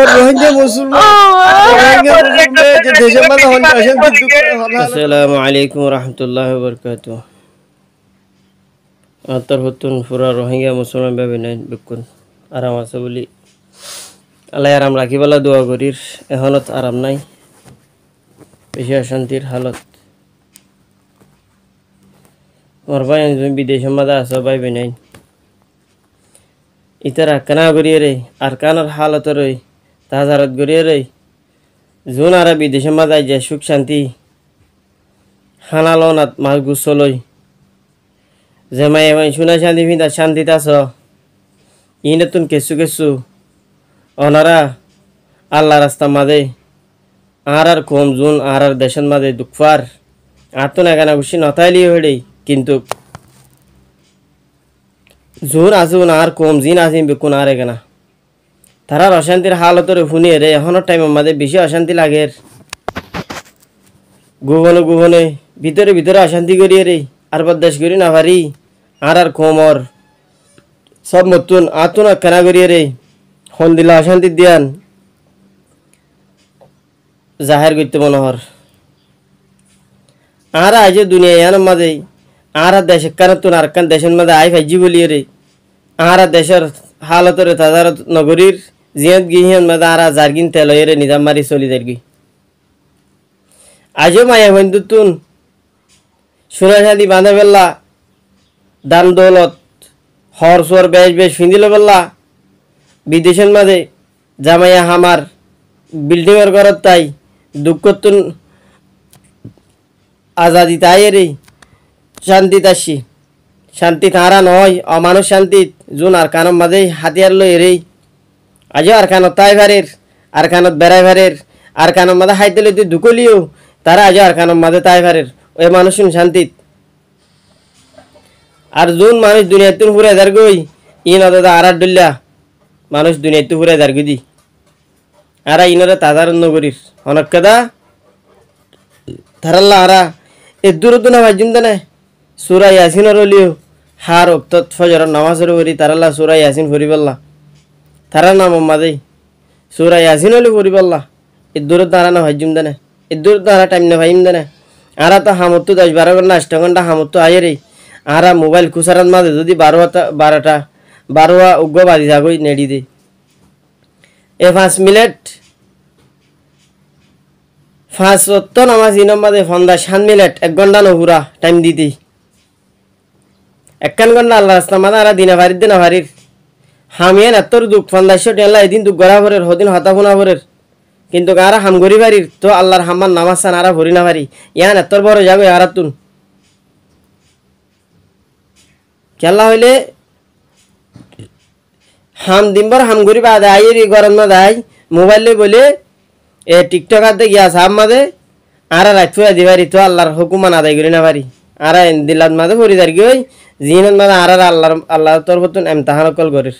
রোহিঙ্গা মুসলমান যে দেশের মধ্যে আসসালামু আলাইকুম রহমতুল্লাহি ওয়া বারাকাতুহু আতর হতুন পুরা রোহিঙ্গা মুসলমান ভাবে নাই বিকুন আরাম আছে বলি আল্লাহ আরাম রাখিবালা দোয়া করির এখনত আরাম নাই বেশি অশান্তির হালত মোর ভাই বিদেশের মধ্যে আছে ভাই নাই ইতারা কানা করিয়ে রে আর কানার হালত রই তাজারত করিয়ে রে জোন আর বিদেশের মধ্যে যায় সুখ শান্তি হানালো না মাল গুছলই যে মাই শুনে শান্তি ভিন্দা শান্তিতে আস ই নতুন কেসু কেসু অনারা আল্লাহ রাস্তা মাঝে আর কম জুন আর দেশের মাঝে দুঃখার আর তো না কেনা খুশি নতাইলি হয়ে কিন্তু জোর আসুন আর কম জিন আসিম বেকুন আর এখানা তারা অশান্তির হালতর শুনিয়ে রে এখনের টাইমের মাঝে বেশি অশান্তি লাগে গুবনে গুবনে ভিতরে ভিতরে অশান্তি করিয়ে রে আর বদাস করি না পারি আর কমর সব নতুন আতুন কেনা করিয়ে রে হন দিলা অশান্তি দিয়ান জাহের করতে মনোহর আর আজ দুনিয়া ইয়ানোর মাঝে আর দেশ কানতুন আর কান দেশের মাঝে আই ভাইজি বলিয়ে রে আর দেশের হালতরে তাজার নগরীর জিয়াত গিহিয়ান মাঝে আর জারগিন তেল রে নিজাম মারি চলি যারগি আজও মায়া বন্ধুতুন সোনা শাদি বাঁধে ফেললা দান দৌলত হর সোর বেশ বেশ ফিন্দিল ফেললা বিদেশের মাঝে জামাইয়া হামার বিল্ডিংয়ের ঘরত তাই দুঃখতুন আজাদি তাই রে শান্তি তাসি শান্তি তারা নয় অমানুষ শান্তি জুন আর কানের মাঝে হাতিয়ার লই রে আজও আর কানত তাই ভারের আর কানত বেড়াই ভারের আর কানের মাঝে হাইতে লই তুই দুকলিও তারা আজও আর কানের মাঝে তাই ভারের ওই মানুষ শান্তি আর জুন মানুষ দুনিয়াতুন ফুরে দার গই ইন দাদা আর ডুল্লা মানুষ দুনিয়াতু ফুরে দার গদি আর ইনরে তাজার নগরীর অনেক কাদা তারাল্লা আরা এ দূরত না ভাইজুম দেনে সূরা ইয়াসিনের লিও হার ওক্তত ফজর নামাজের ওরি তারাল্লা সূরা ইয়াসিন পড়িবাল্লা তারা নাম মাদে সূরা ইয়াসিন লি পড়িবাল্লা এ দূরত তারা না ভাইজুম দেনে এ দূরত তারা টাইম না ভাইম দেনে আরা তো হামতো 10-12 ঘন্টা 8 ঘন্টা হামতো আইরে আরা মোবাইল কুসারাত মাঝে যদি 12 উগ্র বাজি যাগই নেড়ি দে এ 5 মিনিট 5 নামাজ ইনম মাঝে ফন্দা 7 মিনিট 1 ঘন্টা নহুরা টাইম দিতে 1 ঘন্টা আল্লাহ রাস্তা মাঝে আরা দিনা ভারির হামিয়ান এতর দুঃখ ফন্দাশো টেলা এদিন দুঃখ গড়া ভরের হদিন হতা ফোনা ভরের কিন্তু আরা হাম গরি ভারির তো আল্লাহর হাম্মান নামাজ সান আরা ভরি না ভারি ইয়ান এতর বড় যাগো আরাতুন খেলা হইলে হাম দিনবার হাম গরি বাদে আইরি গরম না দাই মোবাইল বলে এ টিকটক আতে গিয়া সাম মাদে আর রাখুয়া দিবারি তো আল্লাহর হুকুমান আদায় করি না পারি আর দিলাত মাদে ভরি দার গই জিনত মাদে আর আল্লাহ তরফতুন ইমতিহান কল করিস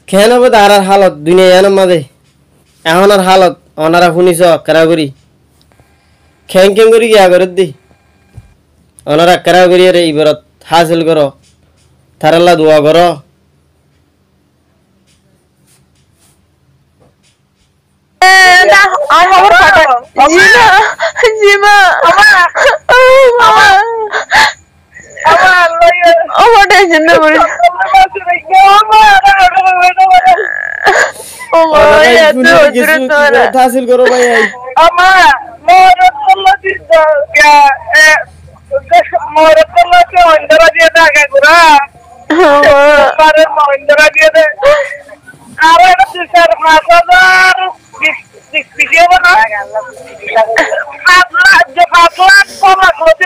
কেন বদ আর হালত দুনিয়া ইয়ানোর মাঝে এখনের হালত অনারা শুনিস কেরা করি খেং করি গিয়া করে দি অনারা কেরা করি রে ইবরত হাসিল কর থারাল্লা দোয়া কর হাসিল করো ভাই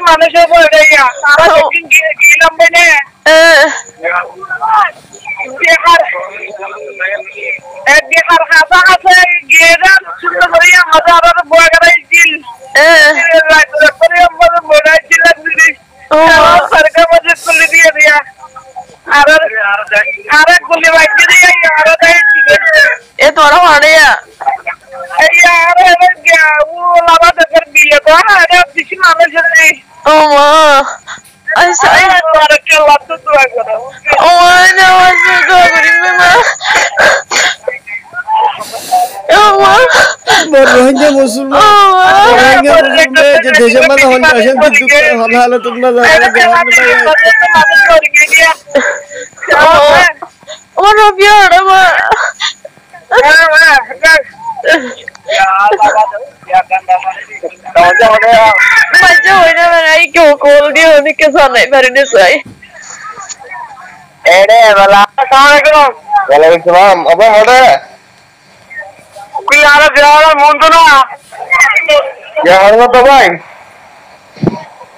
মানুষের Oh, রোহিঙ্গা মুসলমান রোহিঙ্গা মুসলমান যে দেশের মাঝে হন অশান্তি দুঃখ হল হলো তোমরা Ono biar ama. Macam mana mana ikut call dia ni kesana baru ni saya. Assalamualaikum. Waalaikumsalam. Apa ada? कोई आ रहा मुंह तो ना Ya harus apa bang?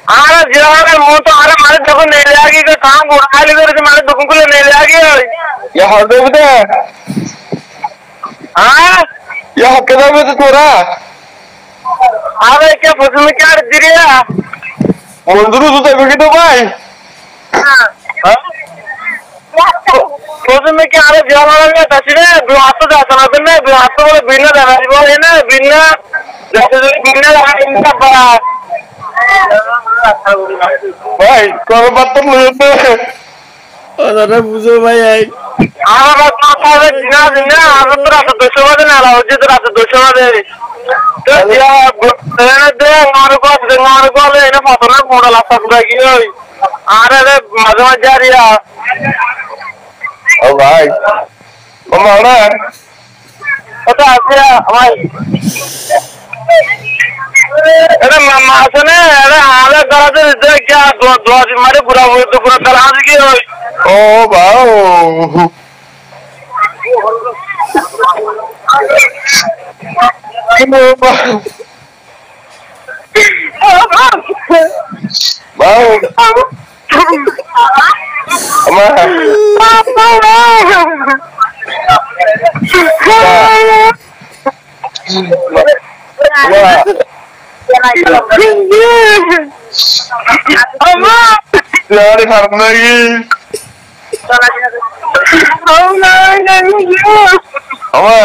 आ रहा मुंह तो आ रहा हमारे दुकान नहीं ले आगे का काम हो रहा है लेकिन हमारे दुकान को नहीं ले आगे Ya harus apa? हाँ Ya kita betul थोड़ा. आ रहा क्या फसल में क्या दे रहा Mundur tu tak begitu bang. फसल में क्या आ रहा जिला में तस्वीर बिहार तो जाता ना तो मैं बिहार तो बोले बिना लगा रही बोले ना बिना जैसे बिना लगा इनका बड़ा Bang, kalau batam lu tu. ওনারা বুঝো ভাই আই आरा बात ना सारे जिना जिना आरा तो रात दो सौ वाले ना लाओ जिधर रात दो सौ वाले तो या दे मारो को ले ना फसल में मोड़ा लाता पूरा की आरा ले मजा मजा रिया Oh bang. Mana? पता है भाई अरे मामा सुने अरे हालत दर्द दे क्या दो दो दिन मारे पूरा वो तो पूरा करा दी Oh bang. Ini bang. Bang. Ama. Jangan harap lagi. Ama.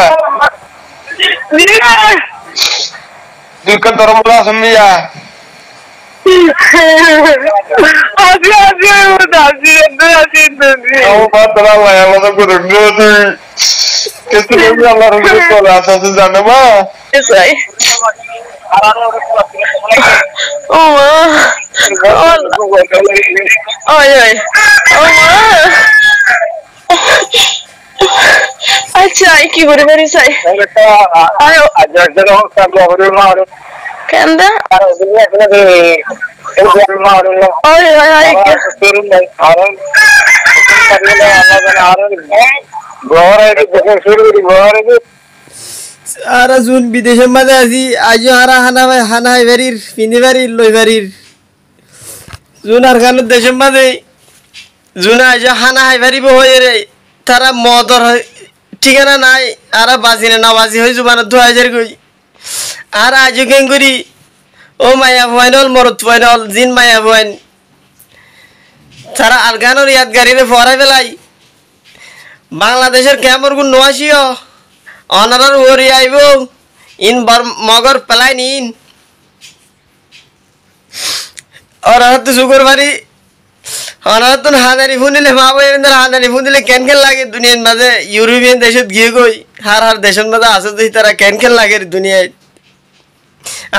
Dekat orang belah semia. Kamu patah lah yang lo tak kudu Kesulitan Allah rujuk kalau asal sana mah. Saya. Oh. Oh ya. Oh. अच्छा की बड़ी बड़ी सही आयो अजर जरो सब लोग मारो कहंदा अरे दुनिया में भी एक मारो ओए ओए ओए फिर नहीं आरो करने वाला बना आरो गोर है कि शुरू की गोर है আরা জুন বিদেশের মাঝে আছি আজ আরা হানা হাইবারির ফিনিবারির লইবারির জুন আর খানের দেশের মাঝে জুন আজ হানা হাইবারিব হয়ে রে তারা মদর ঠিকানা নাই আরা বাজি না বাজি হয়ে জুবান 2000 কই আর আজ কেন করি ও মায়া ফাইনাল মরত ফাইনাল জিন মায়া ফাইন তারা আলগানোর ইয়াদগারিরে ফরাই বেলাই বাংলাদেশের ক্যামর গুণ নোয়াশিও অনারার ওরি আইব ইন মগর পেলাই নিন ওরা তো শুকর বাড়ি ওনারা তো হাজারি ফুনিলে মা বইয়ের হাজারি ফুনিলে কেন কেন লাগে দুনিয়ার মাঝে ইউরোপিয়ান দেশত গিয়ে গই হার হার দেশের মাঝে আছে তুই তারা কেন কেন লাগে দুনিয়ায়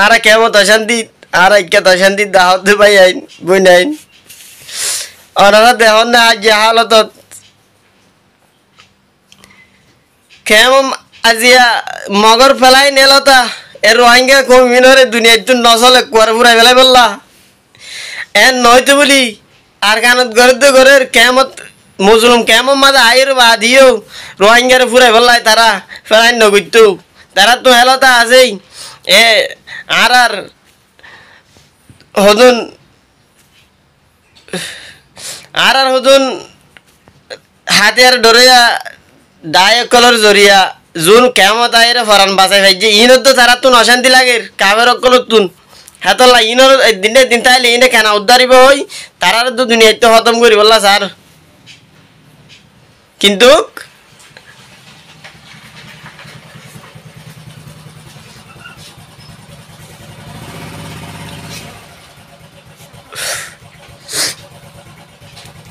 আর কেমন অশান্তি আর ঐক্যত অশান্তি দাহত ভাই আইন বই নাইন ওনারা দেহন না আজ হালত কেমন আজিয়া মগর ফেলাই নেলতা এর রোহিঙ্গা কমিনরে দুনিয়ায় তো নচলে কুয়ার ফুরাই ফেলাই বললা এন নয়তো বলি আর কানত ঘরের কেমত মুসলিম কেমন মাঝে আইর বা দিও রোহিঙ্গারে ফুরাই ফেললাই তারা ফেলাই নগিত তারা তো হেলতা আছেই এ আর হদুন হদুন হাতিয়ার ডরিয়া ডায়কলর জরিয়া জুন কেমত আইরে ফরান বাঁচাই ভাইছে ইনত তো তারা তুন অশান্তি লাগে কাবের অকলত তুন হেতলা ইনর দিনে দিন তাইলে ইনে কেনা উদ্ধারিব হই তারার তো দুনিয়া তো খতম করি বললা স্যার কিন্তু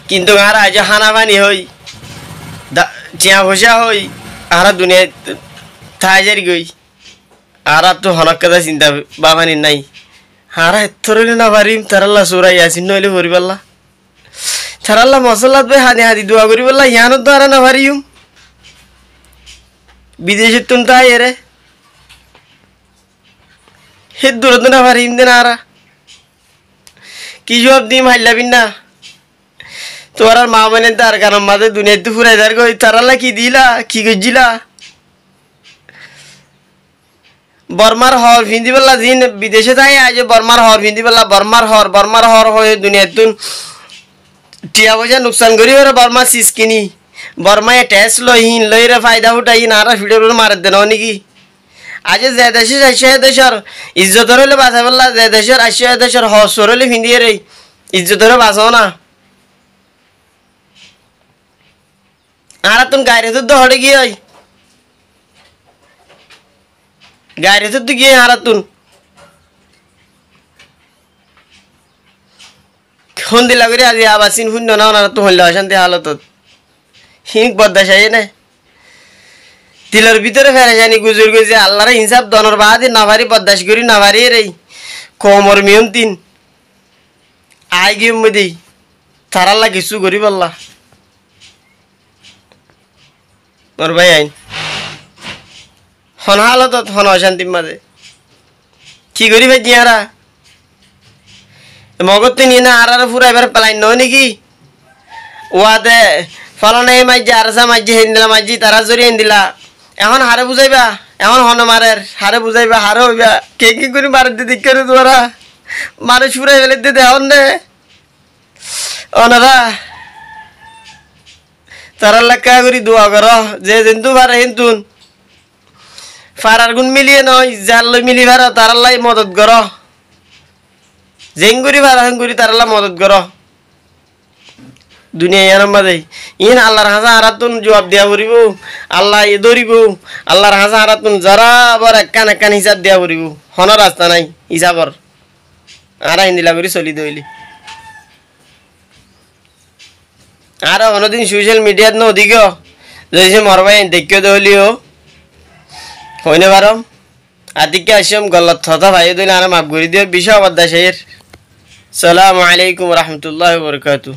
কিন্তু আর আজ হানাবানি হই চিয়া ভসা হই আর দুনিয়া থাইজারি গই আর তো হনক কথা চিন্তা বাবানি নাই হারা এথরে না পারিম তারাল্লা সুরা ইয়াসিন নইলে পড়ি পারলা তারাল্লা মসল্লাত ভাই হাদি হাদি দোয়া করি পারলা ইয়ানত তো আর না পারিম বিদেশের তুন তাই এরে হে দূরত না পারিম দেন আরা কি জবাব দিম হাইলাবিন না তোর আর মা মানে তার কারণ মাঝে দুনিয়াতে ফুরাই দার কই তারাল্লা কি দিলা কি গজিলা বর্মার হর ভিন্দি বললা দিন বিদেশে তাই আজ বর্মার হর ভিন্দি বললা বর্মার হর হয়ে দুনিয়াতে টিয়া পয়সা নুকসান করি ওরা বর্মা সিস কিনি বর্মায় ট্যাক্স লইহিন লইরে ফায়দা উঠাইন আর ভিডিও মার দেন নাকি আজ যে দেশের আসে দেশের ইজ্জতর হলে বাঁচা বললা যে দেশের আসে দেশের হসর হলে ভিন্দিয়ে রে ইজ্জতরে বাঁচাও না আর তুমি গাড়ি তো হড়ে গিয়ে গাড়ি তো গিয়ে হারাতুন খন দিলা করে আজি আবাসিন শূন্য না ওনারা তো হইলে অশান্তি হালত হিং বদাসাই না দিলের ভিতরে ফেরে জানি গুজুর গুজে আল্লাহর হিসাব দনর বাহাদি নাভারি বদাস করি নাভারি রে কোমর মিয়ন তিন আই গিয়ে মদি তারাল্লা কিছু করি বললা তোর ভাই আইন হন হালত হন অশান্তির মাঝে কি করি ভাই জিয়ারা মগত নিয়ে না আর ফুরা এবার পেলাই নয় নাকি ওয়াদে ফলনে মাঝে আরসা মাঝে হেন দিলা মাঝি তারা জরি হেন দিলা এখন হারে বুঝাইবা এখন হন মারের হারে বুঝাইবা হারে হইবা কে কি করে মারের দিদি করে তোরা মানুষ ফুরাই ফেলে দিতে হন নে ওনারা তারা লেখা করি দোয়া কর যে জন্তু পারে হিন্তুন ফারার গুণ মিলিয়ে নয় যার লই মিলি ভাড়া তারাল্লাই মদত কর জেঙ্গুরি ভাড়া হেঙ্গুরি তারাল্লা মদত কর দুনিয়া ইয়ার মাঝে ইন আল্লাহর হাসা হারাতুন জবাব দিয়া পড়িব আল্লাহ এ ধরিব আল্লাহর হাসা হারাতুন যারা আবার একান একান হিসাব দিয়া পড়িব হন রাস্তা নাই হিসাবর আর হিন্দিলা করে চলি দইলি আর অন্যদিন সোশ্যাল মিডিয়াত ন অধিক যদি মরবাই দেখিও দলিও হইনে পারো আদিকে আসম গলত থতা ভাই দিন আর মাফ করে দিও বিষয় অবদাসের সালামু আলাইকুম রহমতুল্লাহ বরকাতু